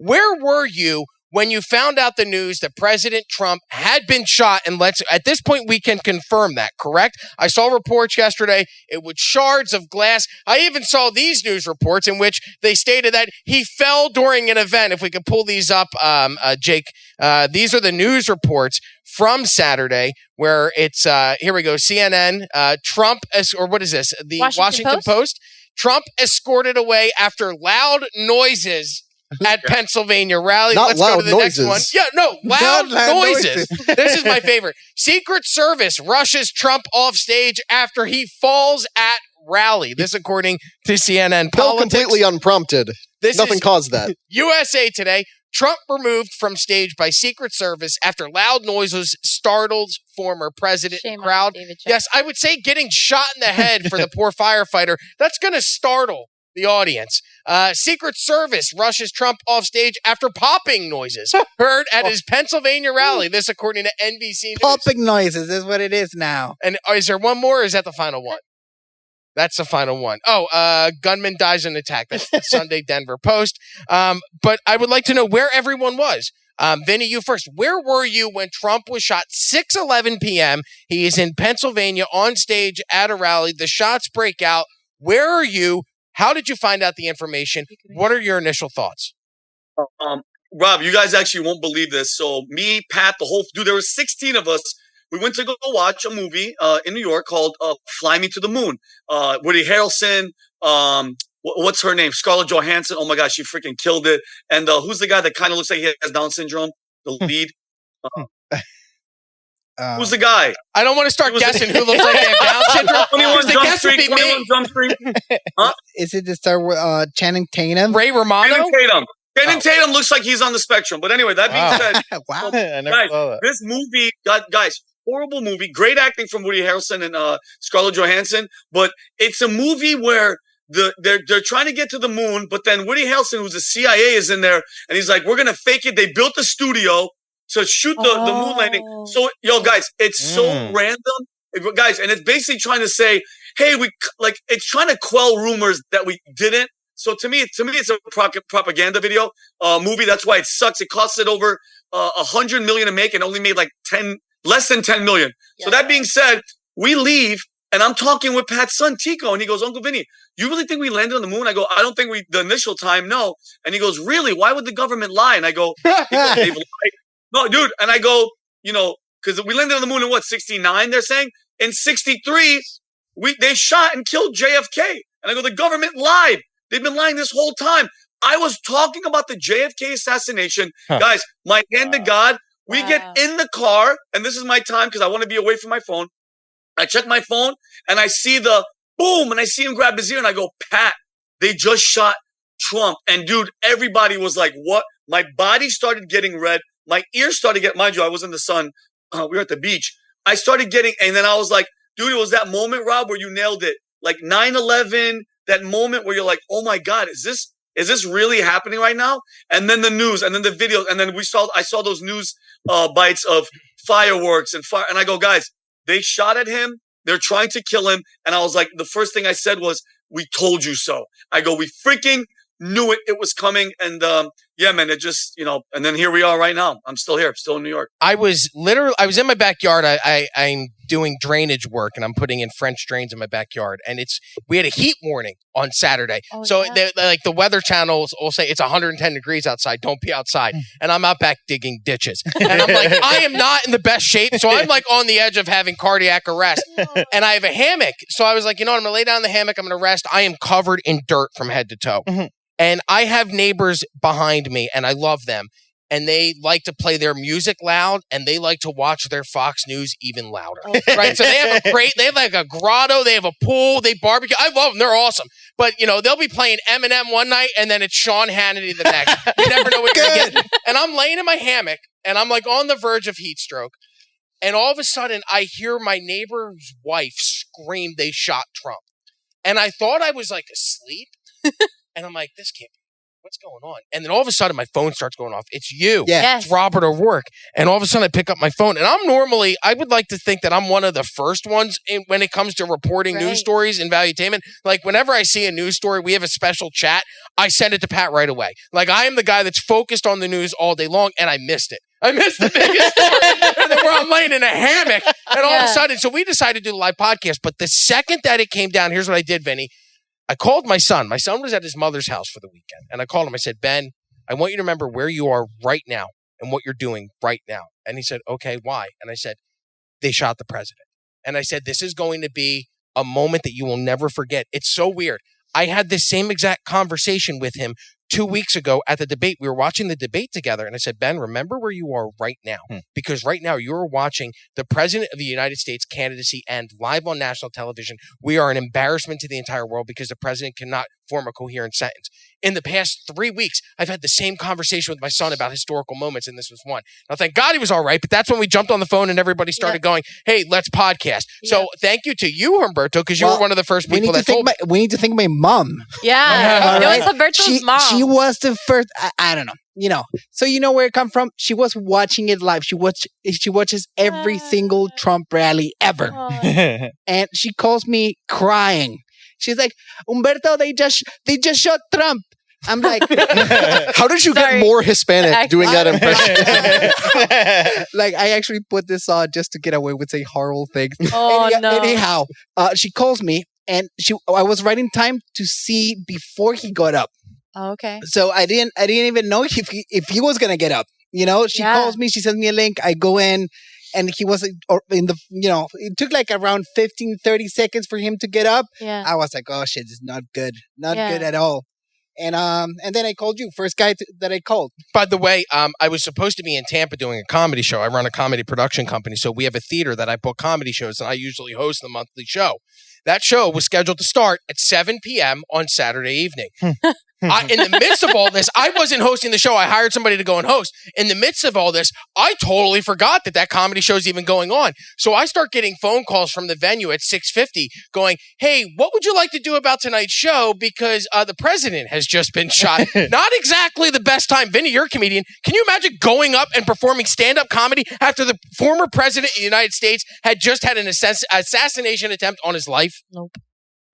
where were you when you found out the news that President Trump had been shot? And at this point, we can confirm that, correct? I saw reports yesterday. It was shards of glass. I even saw these news reports in which they stated that he fell during an event. If we could pull these up, Jake, these are the news reports from Saturday where it's, here we go, CNN, Trump, or what is this? The Washington Post? Trump escorted away after loud noises at Pennsylvania rally. Let's go to the next one. Yeah, no, loud noises. This is my favorite. Secret Service rushes Trump off stage after he falls at rally. This according to CNN. Fell completely unprompted. Nothing caused that. USA Today. Trump removed from stage by Secret Service after loud noises startled former president crowd. Yes, I would say getting shot in the head for the poor firefighter, that's going to startle the audience. Secret Service rushes Trump off stage after popping noises heard at his Pennsylvania rally. This according to NBC News. Popping noises is what it is now. And is there one more or is that the final one? That's the final one. Oh, gunman dies in attack. That's the Sunday Denver Post. But I would like to know where everyone was. Vinny, you first. Where were you when Trump was shot? 6:11 p.m. He is in Pennsylvania on stage at a rally. The shots break out. Where are you? How did you find out the information? What are your initial thoughts? Rob, you guys actually won't believe this. So me, Pat, there were 16 of us. We went to go watch a movie in New York called Fly Me to the Moon. Woody Harrelson, what's her name? Scarlett Johansson. Oh my gosh, she freaking killed it. And who's the guy that kind of looks like he has Down syndrome? The lead. Who's the guy? I don't want to start guessing who looks like they have Down syndrome. 21 Jump Street. Huh? Is it the star Channing Tatum? Ray Romano? Channing Tatum looks like he's on the spectrum. But anyway, that being said, wow. Guys, this movie, guys, horrible movie. Great acting from Woody Harrelson and Scarlett Johansson. But it's a movie where they're trying to get to the moon, but then Woody Harrelson, who's the CIA, is in there, and he's like, we're going to fake it. They built a studio to shoot the moon landing. So, guys, it's so random. Guys, and it's basically trying to say, hey, it's trying to quell rumors that we didn't. So to me, it's a propaganda video movie. That's why it sucks. It costed over $100 million to make and only made like less than 10 million. Yeah. So that being said, we leave and I'm talking with Pat's son, Tico, and he goes, Uncle Vinny, you really think we landed on the moon? I go, I don't think the initial time, no. And he goes, really? Why would the government lie? And I go, they've lied. No, dude. And I go, because we landed on the moon in 69, they're saying? In 63, they shot and killed JFK. And I go, the government lied. They've been lying this whole time. I was talking about the JFK assassination. Guys, my hand to God, we get in the car, and this is my time because I want to be away from my phone. I check my phone, and I see the boom, and I see him grab his ear, and I go, Pat, they just shot Trump. And, dude, everybody was like, what? My body started getting red. My ears started getting, mind you, I was in the sun. We were at the beach. I started getting, and then I was like, dude, it was that moment, Rob, where you nailed it. Like 9/11, that moment where you're like, oh my God, is this really happening right now? And then the news, and then the videos, and then I saw those news bites of fireworks and fire, and I go, guys, they shot at him. They're trying to kill him. And I was like, the first thing I said was, we told you so. I go, we freaking knew it. It was coming. And yeah, man, it just, and then here we are right now. I'm still here. I'm still in New York. I was in my backyard. I'm doing drainage work and I'm putting in French drains in my backyard. And we had a heat warning on Saturday. Oh, so like the weather channels will say it's 110 degrees outside. Don't be outside. And I'm out back digging ditches. And I'm like, I am not in the best shape. So I'm like on the edge of having cardiac arrest. And I have a hammock. So I was like, I'm going to lay down in the hammock. I'm going to rest. I am covered in dirt from head to toe. Mm-hmm. And I have neighbors behind me, and I love them. And they like to play their music loud, and they like to watch their Fox News even louder. Right? So they have like a grotto, they have a pool, they barbecue. I love them. They're awesome. But, they'll be playing Eminem one night, and then it's Sean Hannity the next. You never know what you're going to get. And I'm laying in my hammock, and I'm like on the verge of heat stroke. And all of a sudden, I hear my neighbor's wife scream they shot Trump. And I thought I was like asleep. And I'm like, this can't be. what's going on? And then all of a sudden, my phone starts going off. It's you. Yeah. Yes. It's Robert O'Rourke. And all of a sudden, I pick up my phone. And I would like to think that I'm one of the first ones when it comes to reporting news stories in Valuetainment. Like, whenever I see a news story, we have a special chat. I send it to Pat right away. Like, I am the guy that's focused on the news all day long, and I missed it. I missed the biggest story. And then I'm laying in a hammock. And all of a sudden, so we decided to do the live podcast. But the second that it came down, here's what I did, Vinny. I called my son. My son was at his mother's house for the weekend. And I called him. I said, Ben, I want you to remember where you are right now and what you're doing right now. And he said, okay, why? And I said, they shot the president. And I said, this is going to be a moment that you will never forget. It's so weird. I had this same exact conversation with him 2 weeks ago at the debate. We were watching the debate together, and I said, Ben, remember where you are right now, because right now you're watching the President of the United States candidacy end live on national television. We are an embarrassment to the entire world because the president cannot form a coherent sentence. In the past 3 weeks, I've had the same conversation with my son about historical moments, and this was one. Now, thank God he was all right, but that's when we jumped on the phone and everybody started going, hey, let's podcast. So thank you to you, Humberto, because you were one of the first people that told me. We need to thank my mom. Yeah. It was Humberto's mom. She was the first, I don't know. So you know where it come from? She was watching it live. She watches every single Trump rally ever. And she calls me crying. She's like, Humberto, they just shot Trump. I'm like, how did you get more Hispanic doing that impression? Like, I actually put this on just to get away with saying horrible things. Oh, no. Anyhow, she calls me, and I was writing time to see before he got up. Oh, okay. So I didn't even know if he was gonna get up. You know, she calls me, she sends me a link, I go in. And he was in the, it took like around 15, 30 seconds for him to get up. Yeah. I was like, oh shit, this is not good. Not good at all. And then I called you, first guy that I called. By the way, I was supposed to be in Tampa doing a comedy show. I run a comedy production company, so we have a theater that I book comedy shows, and I usually host the monthly show. That show was scheduled to start at 7 p.m. on Saturday evening. In the midst of all this, I wasn't hosting the show. I hired somebody to go and host. In the midst of all this, I totally forgot that comedy show is even going on. So I start getting phone calls from the venue at 6:50 going, hey, what would you like to do about tonight's show? Because the president has just been shot. Not exactly the best time. Vinny, you're a comedian. Can you imagine going up and performing stand-up comedy after the former president of the United States had just had an assassination attempt on his life? Nope.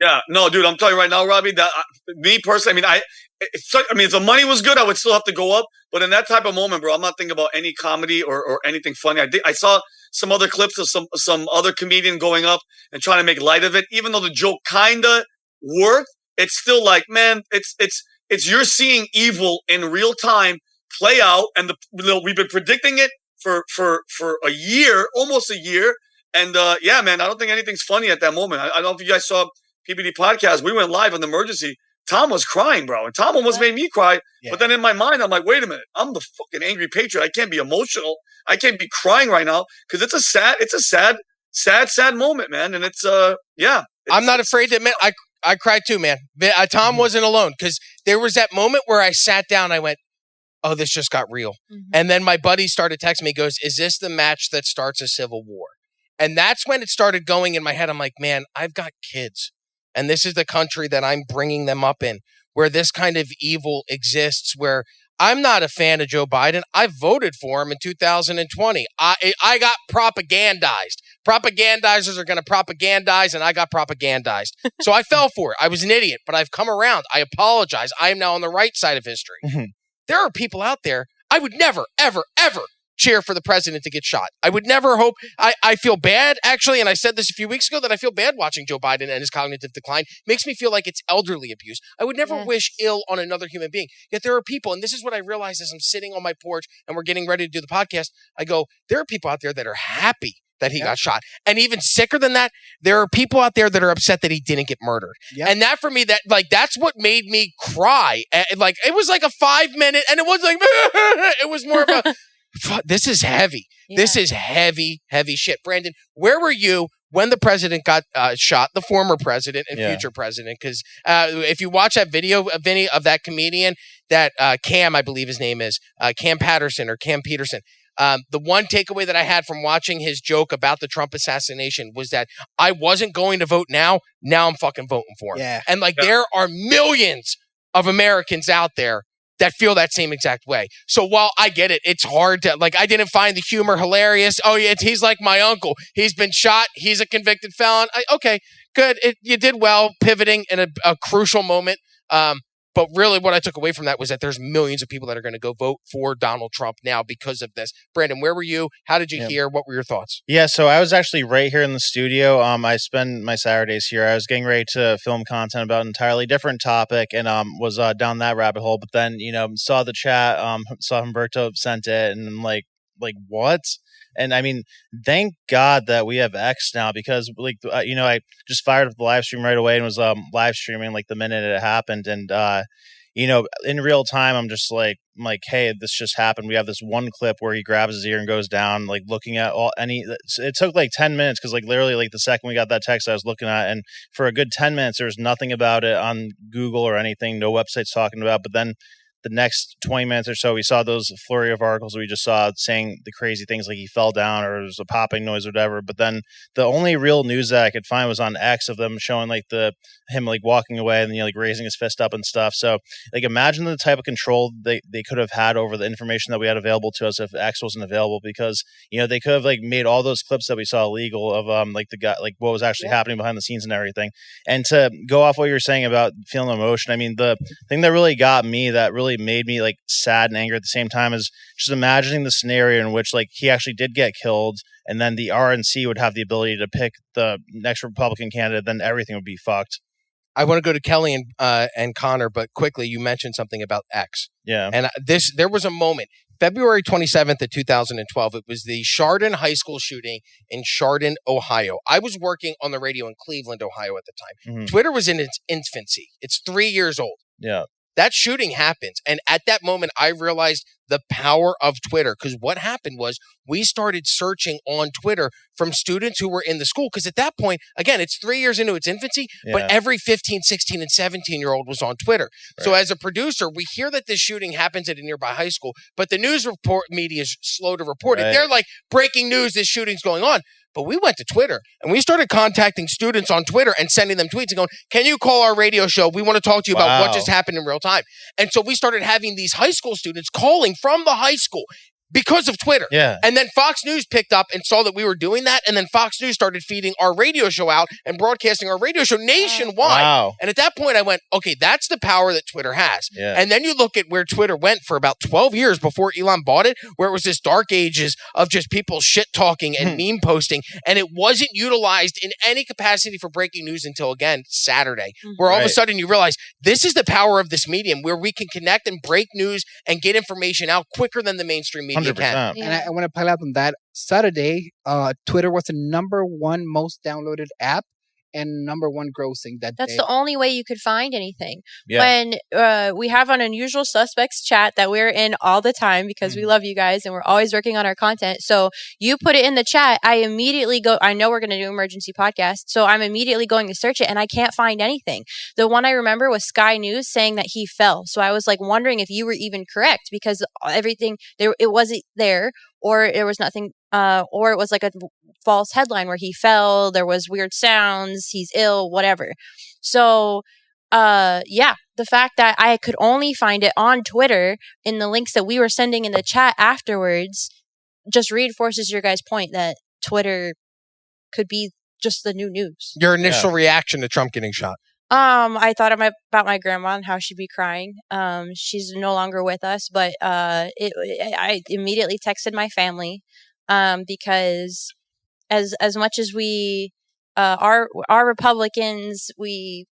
Yeah, no, dude, I'm telling you right now, Robbie, that me personally, if the money was good, I would still have to go up. But in that type of moment, bro, I'm not thinking about any comedy or anything funny. I saw some other clips of some other comedian going up and trying to make light of it. Even though the joke kind of worked, it's still like, man, it's you're seeing evil in real time play out. And we've been predicting it for a year, almost a year. And yeah, man, I don't think anything's funny at that moment. I don't know if you guys saw PBD podcast. We went live on the emergency. Tom was crying, bro. And Tom almost made me cry. Yeah. But then in my mind, I'm like, wait a minute. I'm the fucking angry patriot. I can't be emotional. I can't be crying right now because it's a sad moment, man. And it's I'm not afraid to admit I cried too, man. Tom wasn't alone because there was that moment where I sat down. I went, oh, this just got real. Mm-hmm. And then my buddy started texting me, goes, is this the match that starts a civil war? And that's when it started going in my head. I'm like, man, I've got kids. And this is the country that I'm bringing them up in, where this kind of evil exists, where I'm not a fan of Joe Biden. I voted for him in 2020. I got propagandized. Propagandizers are going to propagandize, and I got propagandized. So I fell for it. I was an idiot, but I've come around. I apologize. I am now on the right side of history. Mm-hmm. There are people out there, I would never, ever, ever cheer for the president to get shot. I would never hope. I feel bad, actually, and I said this a few weeks ago, that I feel bad watching Joe Biden and his cognitive decline. Makes me feel like it's elderly abuse. I would never wish ill on another human being. Yet there are people, and this is what I realized as I'm sitting on my porch and we're getting ready to do the podcast. I go, there are people out there that are happy that he got shot. And even sicker than that, there are people out there that are upset that he didn't get murdered. Yep. And that, for me, that's what made me cry. Like, it was like a 5-minute, and it was like, it was more of a, this is heavy. Yeah. This is heavy, heavy shit. Brandon, where were you when the president got shot, the former president and future president? Because if you watch that video, Vinny, of that comedian, that Cam, I believe his name is, Cam Patterson or Cam Peterson, the one takeaway that I had from watching his joke about the Trump assassination was that I wasn't going to vote now. Now I'm fucking voting for him. Yeah. And there are millions of Americans out there that feel that same exact way. So while I get it, it's hard to, like, I didn't find the humor hilarious. Oh, yeah, he's like my uncle. He's been shot. He's a convicted felon. Okay, good. You did well pivoting in a crucial moment. But really what I took away from that was that there's millions of people that are going to go vote for Donald Trump now because of this. Brandon, where were you? How did you hear? What were your thoughts? Yeah, so I was actually right here in the studio. I spend my Saturdays here. I was getting ready to film content about an entirely different topic and was down that rabbit hole. But then, saw the chat, saw Humberto sent it, and I'm like, what? And I mean, thank God that we have X now because, I just fired up the live stream right away and was live streaming like the minute it happened. And, in real time, I'm just like, hey, this just happened. We have this one clip where he grabs his ear and goes down, like looking at it took like 10 minutes because like literally like the second we got that text I was looking at, and for a good 10 minutes, there was nothing about it on Google or anything, no websites talking about, but then the next 20 minutes or so, we saw those flurry of articles we just saw saying the crazy things like he fell down or there was a popping noise or whatever. But then the only real news that I could find was on X of them showing like him like walking away and like raising his fist up and stuff. So like imagine the type of control they could have had over the information that we had available to us if X wasn't available, because they could have like made all those clips that we saw illegal of like the guy, like what was actually happening behind the scenes and everything. And to go off what you're saying about feeling emotion, I mean, the thing that really got me, that really made me like sad and angry at the same time, is just imagining the scenario in which like he actually did get killed and then the RNC would have the ability to pick the next Republican candidate, then everything would be fucked. I want to go to Kelly and Connor, but quickly, you mentioned something about X. Yeah. And there was a moment, February 27th of 2012. It was the Chardon High School shooting in Chardon, Ohio. I was working on the radio in Cleveland, Ohio at the time. Mm-hmm. Twitter was in its infancy. It's 3 years old. Yeah. That shooting happens. And at that moment, I realized the power of Twitter, because what happened was we started searching on Twitter from students who were in the school. Because at that point, again, it's 3 years into its infancy, but every 15, 16, and 17-year-old was on Twitter. Right. So as a producer, we hear that this shooting happens at a nearby high school, but the news media is slow to report it. They're like, breaking news, this shooting's going on. But we went to Twitter and we started contacting students on Twitter and sending them tweets and going, can you call our radio show? We want to talk to you about what just happened in real time. And so we started having these high school students calling from the high school because of Twitter. Yeah. And then Fox News picked up and saw that we were doing that. And then Fox News started feeding our radio show out and broadcasting our radio show nationwide. Wow. And at that point I went, okay, that's the power that Twitter has. Yeah. And then you look at where Twitter went for about 12 years before Elon bought it, where it was this dark ages of just people shit talking and meme posting. And it wasn't utilized in any capacity for breaking news until, again, Saturday, where all of a sudden you realize this is the power of this medium, where we can connect and break news and get information out quicker than the mainstream media 100%. can. And I want to pile up on that. Saturday, Twitter was the #1 most downloaded app and #1 grossing that That's day. the only way you could find anything. Yeah. When we have an Unusual Suspects chat that we're in all the time because we love you guys and we're always working on our content. So you put it in the chat, I immediately go, I know we're going to do emergency podcast, so I'm immediately going to search it and I can't find anything. The one I remember was Sky News saying that he fell. So I was like wondering if you were even correct, because everything there, it wasn't there, or there was nothing, or it was like a false headline where he fell, there was weird sounds, he's ill, whatever. So, the fact that I could only find it on Twitter in the links that we were sending in the chat afterwards just reinforces your guys' point that Twitter could be just the new news. Your initial reaction to Trump getting shot? I thought about my grandma and how she'd be crying. She's no longer with us, but I immediately texted my family because as much as we are Republicans, we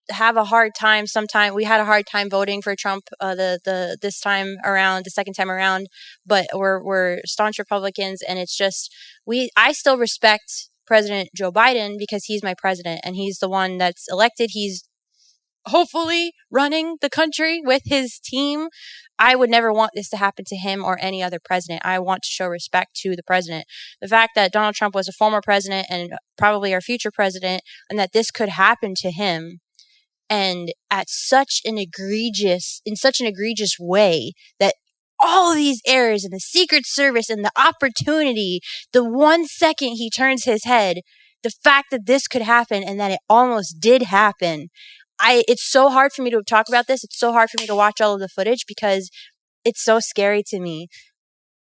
have a hard time. Sometimes we had a hard time voting for Trump this time around, the second time around, but we're staunch Republicans, and it's just I still respect President Joe Biden because he's my president and he's the one that's elected. He's hopefully running the country with his team. I would never want this to happen to him or any other president. I want to show respect to the president. The fact that Donald Trump was a former president and probably our future president, and that this could happen to him, and in such an egregious way, that all of these errors in the Secret Service and the opportunity, the 1 second he turns his head, the fact that this could happen and that it almost did happen, it's so hard for me to talk about this. It's so hard for me to watch all of the footage because it's so scary to me.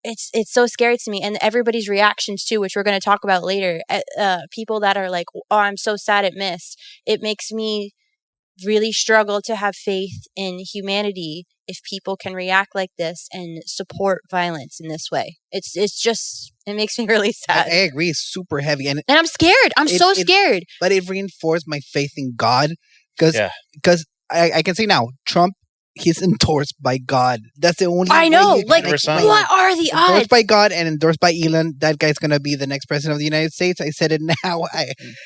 It's so scary to me, and everybody's reactions too, which we're going to talk about later. People that are like, "Oh, I'm so sad it missed." It makes me really struggle to have faith in humanity if people can react like this and support violence in this way. It makes me really sad. I agree. It's super heavy, and I'm scared. I'm so scared. But it reinforced my faith in God because I can say now, Trump. He's endorsed by God. That's the only I know. Like, 100%. what are the odds? Endorsed by God and endorsed by Elon. That guy's gonna be the next president of the United States. I said it now.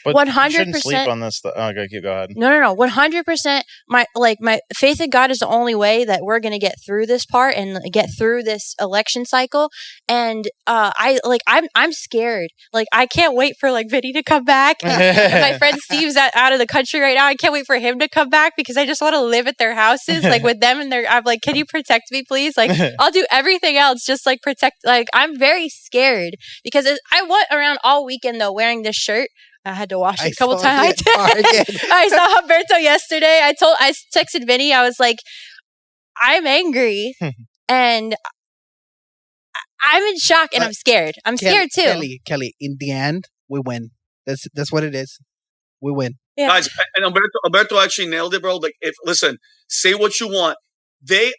But 100%. you shouldn't sleep on this. Okay, go ahead. No. 100%. My faith in God is the only way that we're gonna get through this part and get through this election cycle. And I'm scared. Like, I can't wait for like Vinny to come back. My friend Steve's out of the country right now. I can't wait for him to come back because I just want to live at their houses, like with them, and I'm like, can you protect me, please? Like, I'll do everything else, just like protect. Like, I'm very scared because I went around all weekend though wearing this shirt. I had to wash it a couple times. I saw Humberto yesterday. I texted Vinny. I was like, I'm angry and I'm in shock and I'm scared. I'm scared too. Kelly, in the end, we win. That's what it is. We win. Yeah. Guys, and Alberto actually nailed it, bro. Like, listen, say what you want. They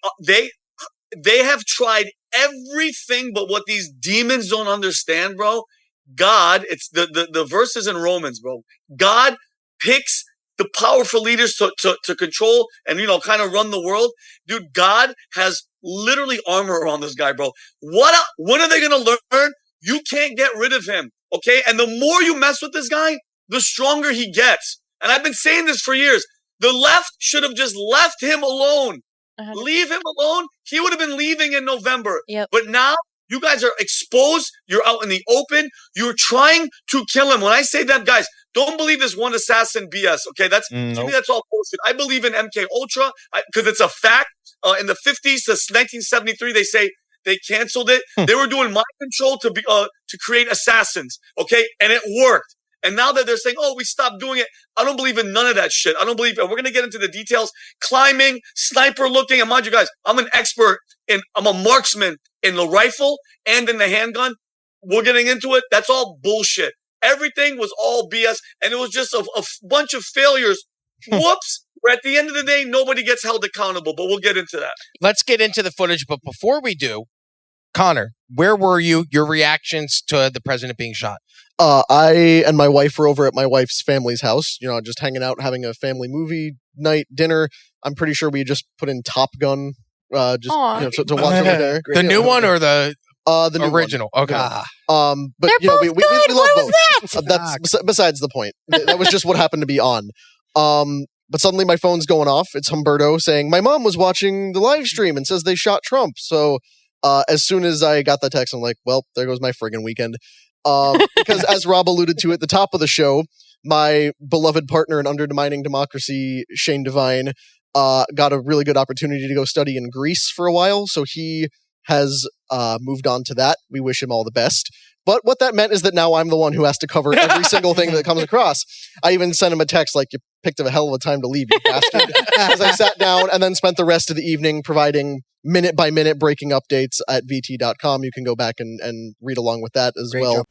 have tried everything but what these demons don't understand, bro. God, it's the verses in Romans, bro. God picks the powerful leaders to control and, kind of run the world. Dude, God has literally armor around this guy, bro. When are they going to learn? You can't get rid of him, okay? And the more you mess with this guy, the stronger he gets. And I've been saying this for years. The left should have just left him alone. Leave him alone. He would have been leaving in November. Yep. But now you guys are exposed. You're out in the open. You're trying to kill him. When I say that, guys, don't believe this one assassin BS. Okay, to me, that's all bullshit. I believe in MK Ultra because it's a fact. In the 50s to 1973, they say they canceled it. They were doing mind control to create assassins. Okay, and it worked. And now that they're saying, oh, we stopped doing it, I don't believe in none of that shit. I don't believe, and we're going to get into the details, climbing, sniper looking. And mind you guys, I'm a marksman in the rifle and in the handgun. We're getting into it. That's all bullshit. Everything was all BS. And it was just a bunch of failures. Whoops. Where at the end of the day, nobody gets held accountable, but we'll get into that. Let's get into the footage. But before we do, Connor, where were you? Your reactions to the president being shot? I and my wife were over at my wife's family's house, just hanging out, having a family movie night, dinner. I'm pretty sure we just put in Top Gun, to watch over there. The new one or the original? One. Okay. But They're both we good. love What both. was that? That's besides the point. That was just what happened to be on. But suddenly my phone's going off. It's Humberto saying, my mom was watching the live stream and says they shot Trump. So as soon as I got the text, I'm like, well, there goes my friggin' weekend. Because as Rob alluded to at the top of the show, my beloved partner in Undermining Democracy, Shane Devine, got a really good opportunity to go study in Greece for a while. So he has moved on to that. We wish him all the best. But what that meant is that now I'm the one who has to cover every single thing that comes across. I even sent him a text like, you picked a hell of a time to leave, you bastard. As I sat down and then spent the rest of the evening providing minute-by-minute breaking updates at VT.com. You can go back and read along with that as well. Job.